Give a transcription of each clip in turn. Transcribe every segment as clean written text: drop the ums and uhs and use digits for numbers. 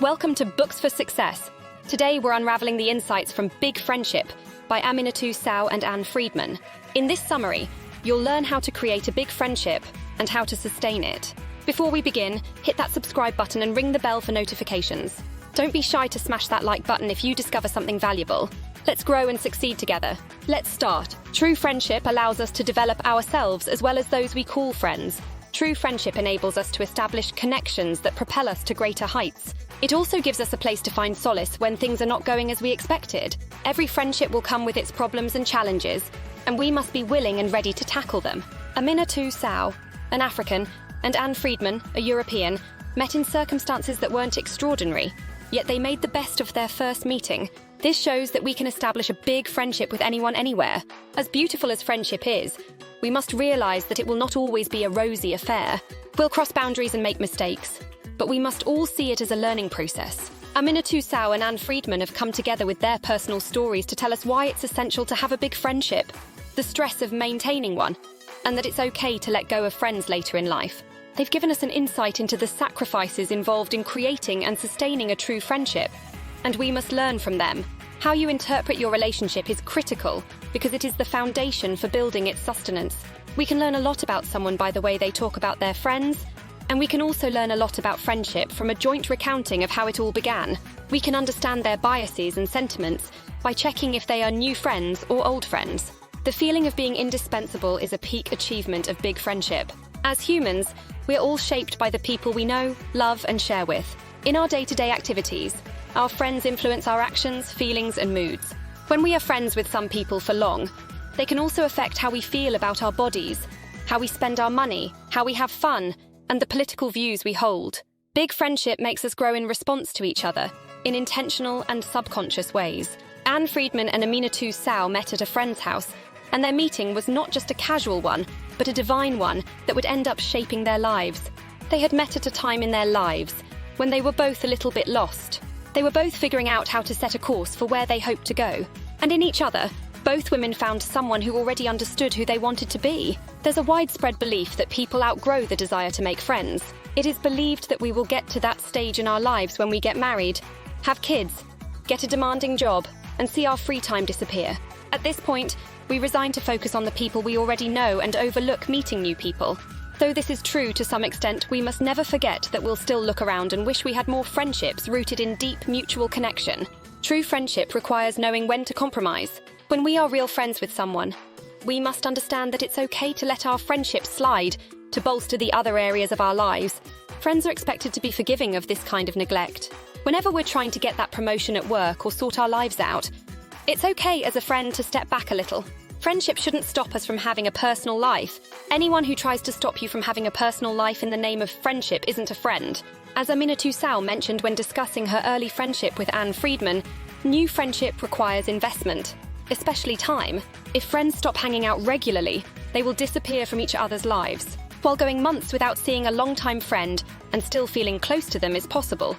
Welcome to Books for Success. Today we're unraveling the insights from Big Friendship by Aminatou Sow and Friedman. In this summary, you'll learn how to create a big friendship and how to sustain it. Before we begin, hit that subscribe button and ring the bell for notifications. Don't be shy to smash that like button if you discover something valuable. Let's grow and succeed together. Let's start. True friendship allows us to develop ourselves as well as those we call friends. True friendship enables us to establish connections that propel us to greater heights. It also gives us a place to find solace when things are not going as we expected. Every friendship will come with its problems and challenges, and we must be willing and ready to tackle them. Aminatou Sow, an African, and Friedman, a European, met in circumstances that weren't extraordinary, yet they made the best of their first meeting. This shows that we can establish a big friendship with anyone anywhere. As beautiful as friendship is, we must realize that it will not always be a rosy affair. We'll cross boundaries and make mistakes, but we must all see it as a learning process. Aminatou Sow and Friedman have come together with their personal stories to tell us why it's essential to have a big friendship, the stress of maintaining one, and that it's okay to let go of friends later in life. They've given us an insight into the sacrifices involved in creating and sustaining a true friendship, and we must learn from them. How you interpret your relationship is critical because it is the foundation for building its sustenance. We can learn a lot about someone by the way they talk about their friends, and we can also learn a lot about friendship from a joint recounting of how it all began. We can understand their biases and sentiments by checking if they are new friends or old friends. The feeling of being indispensable is a peak achievement of big friendship. As humans, we're all shaped by the people we know, love, and share with. In our day-to-day activities, our friends influence our actions, feelings, and moods. When we are friends with some people for long, they can also affect how we feel about our bodies, how we spend our money, how we have fun, and the political views we hold. Big friendship makes us grow in response to each other, in intentional and subconscious ways. Friedman and Aminatou Sow met at a friend's house, and their meeting was not just a casual one, but a divine one that would end up shaping their lives. They had met at a time in their lives when they were both a little bit lost. They were both figuring out how to set a course for where they hoped to go. And in each other, both women found someone who already understood who they wanted to be. There's a widespread belief that people outgrow the desire to make friends. It is believed that we will get to that stage in our lives when we get married, have kids, get a demanding job, and see our free time disappear. At this point, we resign to focus on the people we already know and overlook meeting new people. Though this is true to some extent, we must never forget that we'll still look around and wish we had more friendships rooted in deep mutual connection. True friendship requires knowing when to compromise. When we are real friends with someone, we must understand that it's okay to let our friendship slide to bolster the other areas of our lives. Friends are expected to be forgiving of this kind of neglect. Whenever we're trying to get that promotion at work or sort our lives out, it's okay as a friend to step back a little. Friendship shouldn't stop us from having a personal life. Anyone who tries to stop you from having a personal life in the name of friendship isn't a friend. As Aminatou Sow mentioned when discussing her early friendship with Friedman, new friendship requires investment, especially time. If friends stop hanging out regularly, they will disappear from each other's lives. While going months without seeing a longtime friend and still feeling close to them is possible,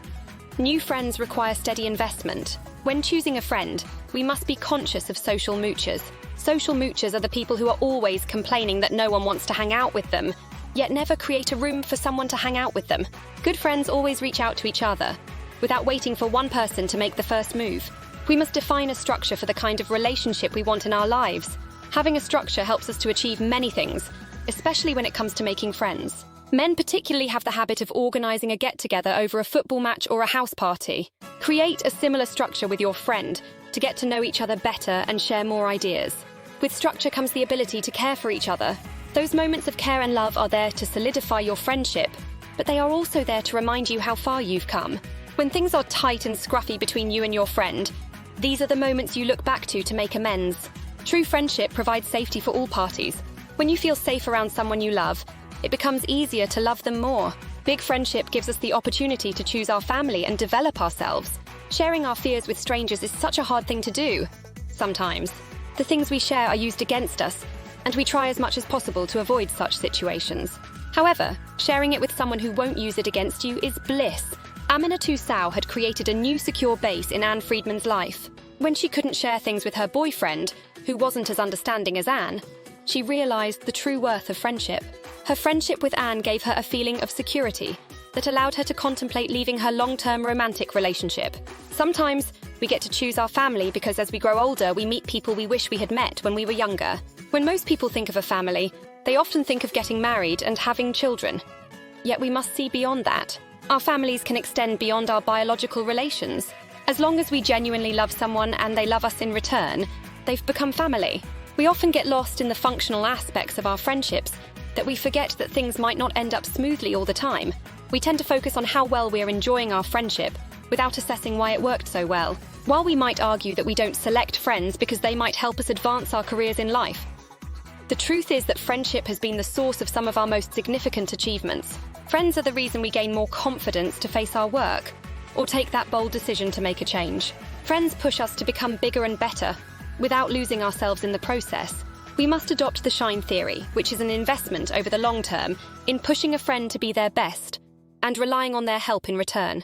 new friends require steady investment. When choosing a friend, we must be conscious of social moochers. Social moochers are the people who are always complaining that no one wants to hang out with them, yet never create a room for someone to hang out with them. Good friends always reach out to each other, without waiting for one person to make the first move. We must define a structure for the kind of relationship we want in our lives. Having a structure helps us to achieve many things, especially when it comes to making friends. Men particularly have the habit of organizing a get-together over a football match or a house party. Create a similar structure with your friend to get to know each other better and share more ideas. With structure comes the ability to care for each other. Those moments of care and love are there to solidify your friendship, but they are also there to remind you how far you've come. When things are tight and scruffy between you and your friend, these are the moments you look back to make amends. True friendship provides safety for all parties. When you feel safe around someone you love, it becomes easier to love them more. Big friendship gives us the opportunity to choose our family and develop ourselves. Sharing our fears with strangers is such a hard thing to do. Sometimes, the things we share are used against us, and we try as much as possible to avoid such situations. However, sharing it with someone who won't use it against you is bliss. Aminatou Sow had created a new secure base in Friedman's life. When she couldn't share things with her boyfriend, who wasn't as understanding as she realized the true worth of friendship. Her friendship with gave her a feeling of security, that allowed her to contemplate leaving her long-term romantic relationship. Sometimes we get to choose our family because as we grow older, we meet people we wish we had met when we were younger. When most people think of a family, they often think of getting married and having children. Yet we must see beyond that. Our families can extend beyond our biological relations. As long as we genuinely love someone and they love us in return, they've become family. We often get lost in the functional aspects of our friendships, that we forget that things might not end up smoothly all the time. We tend to focus on how well we're enjoying our friendship, without assessing why it worked so well. While we might argue that we don't select friends because they might help us advance our careers in life, the truth is that friendship has been the source of some of our most significant achievements. Friends are the reason we gain more confidence to face our work, or take that bold decision to make a change. Friends push us to become bigger and better, without losing ourselves in the process. We must adopt the shine theory, which is an investment over the long term in pushing a friend to be their best and relying on their help in return.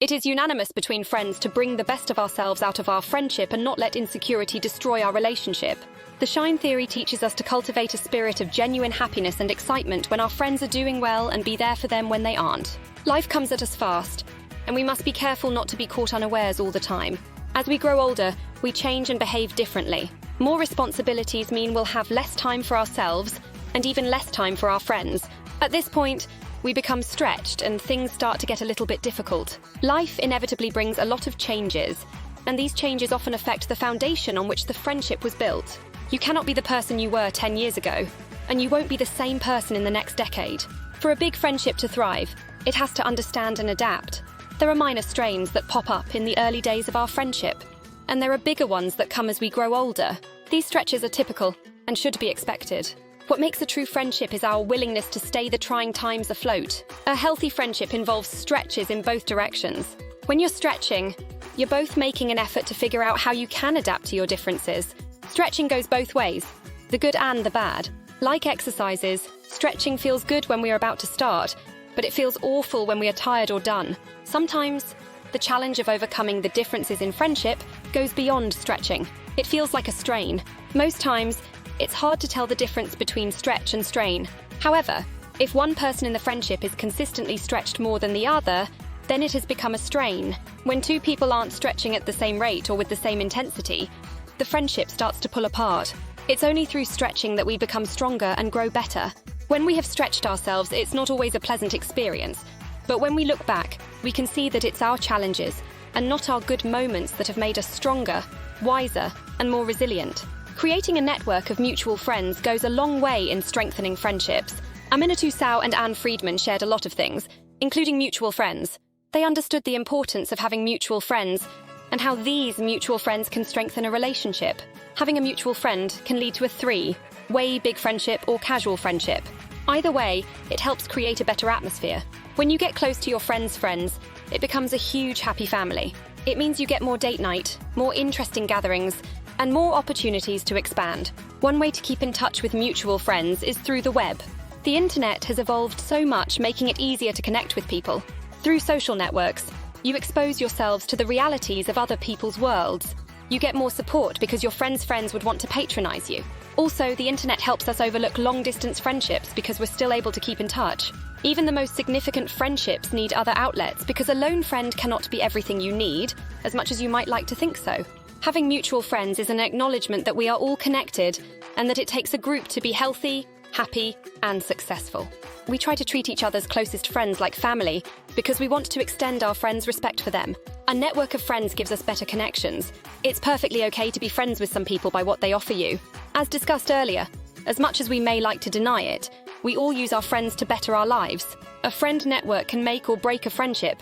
It is unanimous between friends to bring the best of ourselves out of our friendship and not let insecurity destroy our relationship. The shine theory teaches us to cultivate a spirit of genuine happiness and excitement when our friends are doing well and be there for them when they aren't. Life comes at us fast, and we must be careful not to be caught unawares all the time. As we grow older, we change and behave differently. More responsibilities mean we'll have less time for ourselves and even less time for our friends. At this point, we become stretched and things start to get a little bit difficult. Life inevitably brings a lot of changes, and these changes often affect the foundation on which the friendship was built. You cannot be the person you were 10 years ago, and you won't be the same person in the next decade. For a big friendship to thrive, it has to understand and adapt. There are minor strains that pop up in the early days of our friendship, and there are bigger ones that come as we grow older. These stretches are typical and should be expected. What makes a true friendship is our willingness to stay the trying times afloat. A healthy friendship involves stretches in both directions. When you're stretching, you're both making an effort to figure out how you can adapt to your differences. Stretching goes both ways, the good and the bad. Like exercises, stretching feels good when we are about to start, but it feels awful when we are tired or done. Sometimes, the challenge of overcoming the differences in friendship goes beyond stretching. It feels like a strain. Most times, it's hard to tell the difference between stretch and strain. However, if one person in the friendship is consistently stretched more than the other, then it has become a strain. When two people aren't stretching at the same rate or with the same intensity, the friendship starts to pull apart. It's only through stretching that we become stronger and grow better. When we have stretched ourselves, it's not always a pleasant experience. But when we look back, we can see that it's our challenges and not our good moments that have made us stronger, wiser, and more resilient. Creating a network of mutual friends goes a long way in strengthening friendships. Aminatou Sow and Friedman shared a lot of things, including mutual friends. They understood the importance of having mutual friends and how these mutual friends can strengthen a relationship. Having a mutual friend can lead to a three-way big friendship or casual friendship. Either way, it helps create a better atmosphere. When you get close to your friends' friends, it becomes a huge happy family. It means you get more date night, more interesting gatherings, and more opportunities to expand. One way to keep in touch with mutual friends is through the web. The internet has evolved so much, making it easier to connect with people. Through social networks, you expose yourselves to the realities of other people's worlds. You get more support because your friends' friends would want to patronize you. Also, the internet helps us overlook long-distance friendships because we're still able to keep in touch. Even the most significant friendships need other outlets because a lone friend cannot be everything you need, as much as you might like to think so. Having mutual friends is an acknowledgement that we are all connected and that it takes a group to be healthy, happy, and successful. We try to treat each other's closest friends like family because we want to extend our friends' respect for them. A network of friends gives us better connections. It's perfectly okay to be friends with some people by what they offer you. As discussed earlier, as much as we may like to deny it, we all use our friends to better our lives. A friend network can make or break a friendship.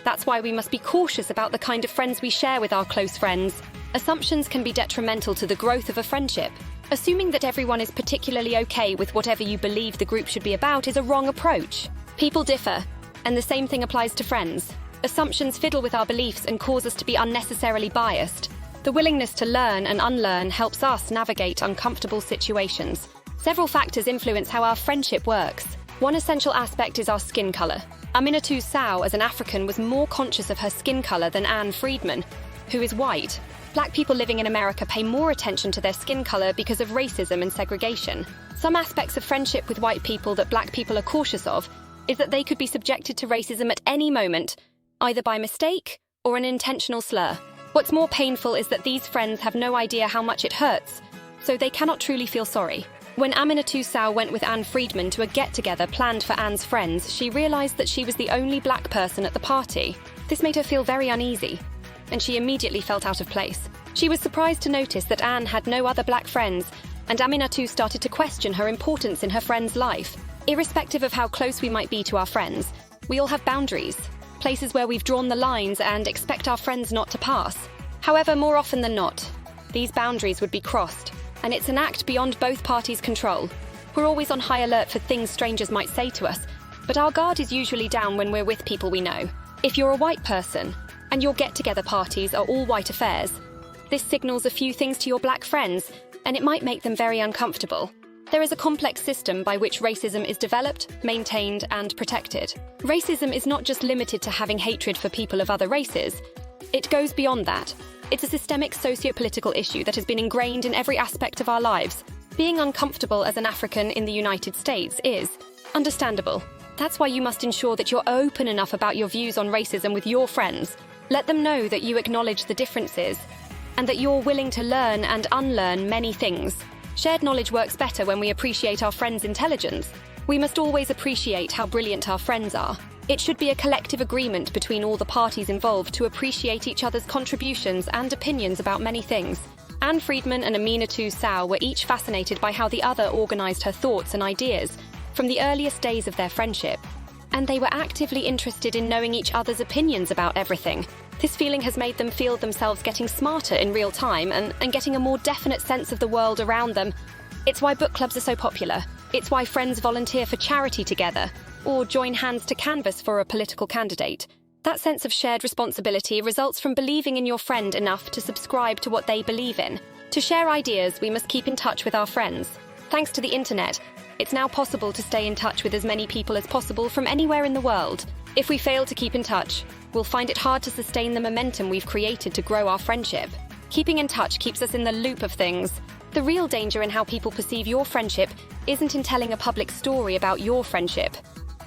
That's why we must be cautious about the kind of friends we share with our close friends. Assumptions can be detrimental to the growth of a friendship. Assuming that everyone is particularly okay with whatever you believe the group should be about is a wrong approach. People differ, and the same thing applies to friends. Assumptions fiddle with our beliefs and cause us to be unnecessarily biased. The willingness to learn and unlearn helps us navigate uncomfortable situations. Several factors influence how our friendship works. One essential aspect is our skin color. Aminatou Sow, as an African, was more conscious of her skin color than Friedman, who is white. Black people living in America pay more attention to their skin color because of racism and segregation. Some aspects of friendship with white people that black people are cautious of is that they could be subjected to racism at any moment, either by mistake or an intentional slur. What's more painful is that these friends have no idea how much it hurts, so they cannot truly feel sorry. When Aminatou Sow went with Anne Friedman to a get-together planned for Anne's friends, she realized that she was the only black person at the party. This made her feel very uneasy, and she immediately felt out of place. She was surprised to notice that Anne had no other black friends, and Aminatou started to question her importance in her friend's life. Irrespective of how close we might be to our friends, we all have boundaries, places where we've drawn the lines and expect our friends not to pass. However, more often than not, these boundaries would be crossed, and it's an act beyond both parties' control. We're always on high alert for things strangers might say to us, but our guard is usually down when we're with people we know. If you're a white person, and your get-together parties are all white affairs, this signals a few things to your black friends, and it might make them very uncomfortable. There is a complex system by which racism is developed, maintained, and protected. Racism is not just limited to having hatred for people of other races. It goes beyond that. It's a systemic socio-political issue that has been ingrained in every aspect of our lives. Being uncomfortable as an African in the United States is understandable. That's why you must ensure that you're open enough about your views on racism with your friends. Let them know that you acknowledge the differences and that you're willing to learn and unlearn many things. Shared knowledge works better when we appreciate our friends' intelligence. We must always appreciate how brilliant our friends are. It should be a collective agreement between all the parties involved to appreciate each other's contributions and opinions about many things. Anne Friedman and Aminatou Sow were each fascinated by how the other organized her thoughts and ideas from the earliest days of their friendship, and they were actively interested in knowing each other's opinions about everything. This feeling has made them feel themselves getting smarter in real time and getting a more definite sense of the world around them. It's why book clubs are so popular. It's why friends volunteer for charity together or join hands to canvass for a political candidate. That sense of shared responsibility results from believing in your friend enough to subscribe to what they believe in. To share ideas, we must keep in touch with our friends. Thanks to the internet, it's now possible to stay in touch with as many people as possible from anywhere in the world. If we fail to keep in touch, we'll find it hard to sustain the momentum we've created to grow our friendship. Keeping in touch keeps us in the loop of things. The real danger in how people perceive your friendship isn't in telling a public story about your friendship.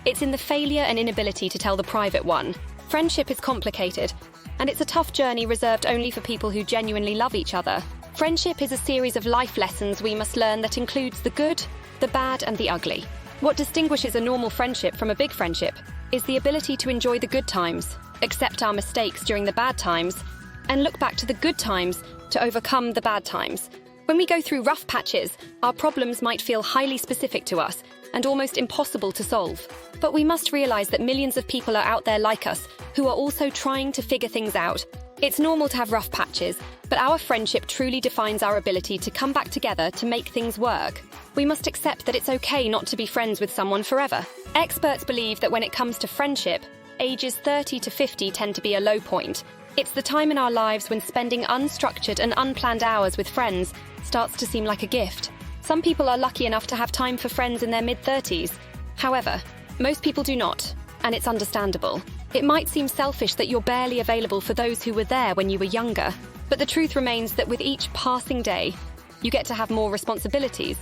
It's in the failure and inability to tell the private one. Friendship is complicated, and it's a tough journey reserved only for people who genuinely love each other. Friendship is a series of life lessons we must learn that includes the good, the bad, and the ugly. What distinguishes a normal friendship from a big friendship is the ability to enjoy the good times, accept our mistakes during the bad times, and look back to the good times to overcome the bad times. When we go through rough patches, our problems might feel highly specific to us and almost impossible to solve. But we must realize that millions of people are out there like us who are also trying to figure things out. It's normal to have rough patches, but our friendship truly defines our ability to come back together to make things work. We must accept that it's okay not to be friends with someone forever. Experts believe that when it comes to friendship, ages 30 to 50 tend to be a low point. It's the time in our lives when spending unstructured and unplanned hours with friends starts to seem like a gift. Some people are lucky enough to have time for friends in their mid-30s. However, most people do not, and it's understandable. It might seem selfish that you're barely available for those who were there when you were younger, but the truth remains that with each passing day, you get to have more responsibilities,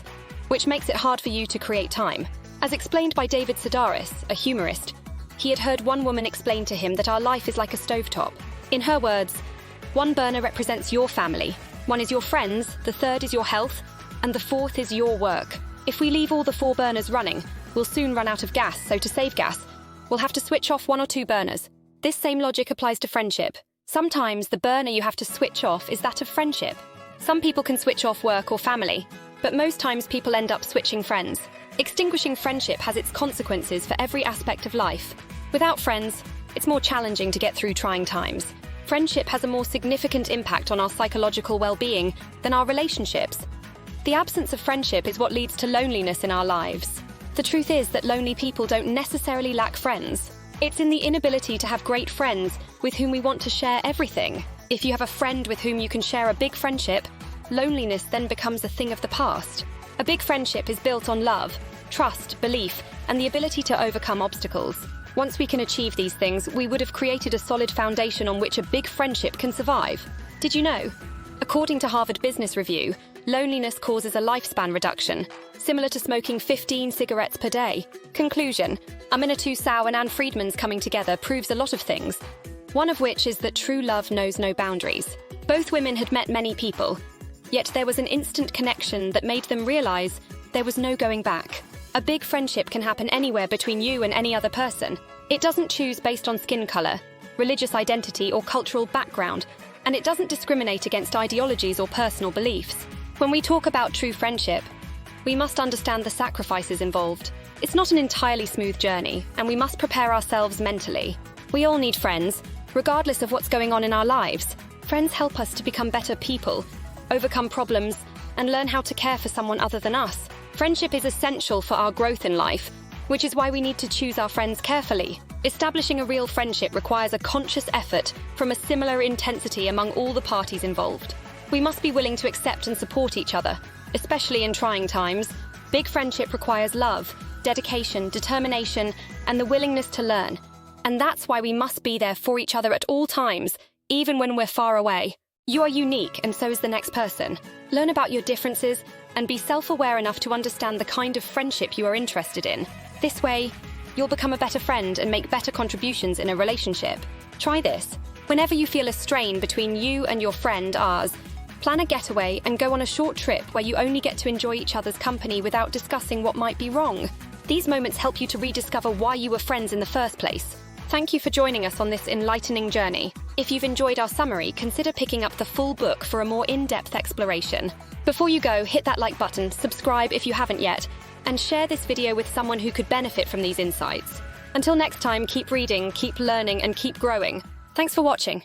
which makes it hard for you to create time. As explained by David Sedaris, a humorist, he had heard one woman explain to him that our life is like a stovetop. In her words, one burner represents your family, one is your friends, the third is your health, and the fourth is your work. If we leave all the 4 burners running, we'll soon run out of gas, so to save gas, we'll have to switch off 1 or 2 burners. This same logic applies to friendship. Sometimes the burner you have to switch off is that of friendship. Some people can switch off work or family, but most times people end up switching friends. Extinguishing friendship has its consequences for every aspect of life. Without friends, it's more challenging to get through trying times. Friendship has a more significant impact on our psychological well-being than our relationships. The absence of friendship is what leads to loneliness in our lives. The truth is that lonely people don't necessarily lack friends. It's in the inability to have great friends with whom we want to share everything. If you have a friend with whom you can share a big friendship, loneliness then becomes a thing of the past. A big friendship is built on love, trust, belief, and the ability to overcome obstacles. Once we can achieve these things, we would have created a solid foundation on which a big friendship can survive. Did you know? According to Harvard Business Review, Loneliness causes a lifespan reduction, similar to smoking 15 cigarettes per day. Conclusion: Aminatou Sow and Friedman's coming together proves a lot of things, one of which is that true love knows no boundaries. Both women had met many people, yet there was an instant connection that made them realize there was no going back. A big friendship can happen anywhere between you and any other person. It doesn't choose based on skin color, religious identity, or cultural background, and it doesn't discriminate against ideologies or personal beliefs. When we talk about true friendship, we must understand the sacrifices involved. It's not an entirely smooth journey, and we must prepare ourselves mentally. We all need friends, regardless of what's going on in our lives. Friends help us to become better people, overcome problems, and learn how to care for someone other than us. Friendship is essential for our growth in life, which is why we need to choose our friends carefully. Establishing a real friendship requires a conscious effort from a similar intensity among all the parties involved. We must be willing to accept and support each other, especially in trying times. Big friendship requires love, dedication, determination, and the willingness to learn. And that's why we must be there for each other at all times, even when we're far away. You are unique, and so is the next person. Learn about your differences and be self-aware enough to understand the kind of friendship you are interested in. This way, you'll become a better friend and make better contributions in a relationship. Try this. Whenever you feel a strain between you and your friend, plan a getaway and go on a short trip where you only get to enjoy each other's company without discussing what might be wrong. These moments help you to rediscover why you were friends in the first place. Thank you for joining us on this enlightening journey. If you've enjoyed our summary, consider picking up the full book for a more in-depth exploration. Before you go, hit that like button, subscribe if you haven't yet, and share this video with someone who could benefit from these insights. Until next time, keep reading, keep learning, and keep growing. Thanks for watching.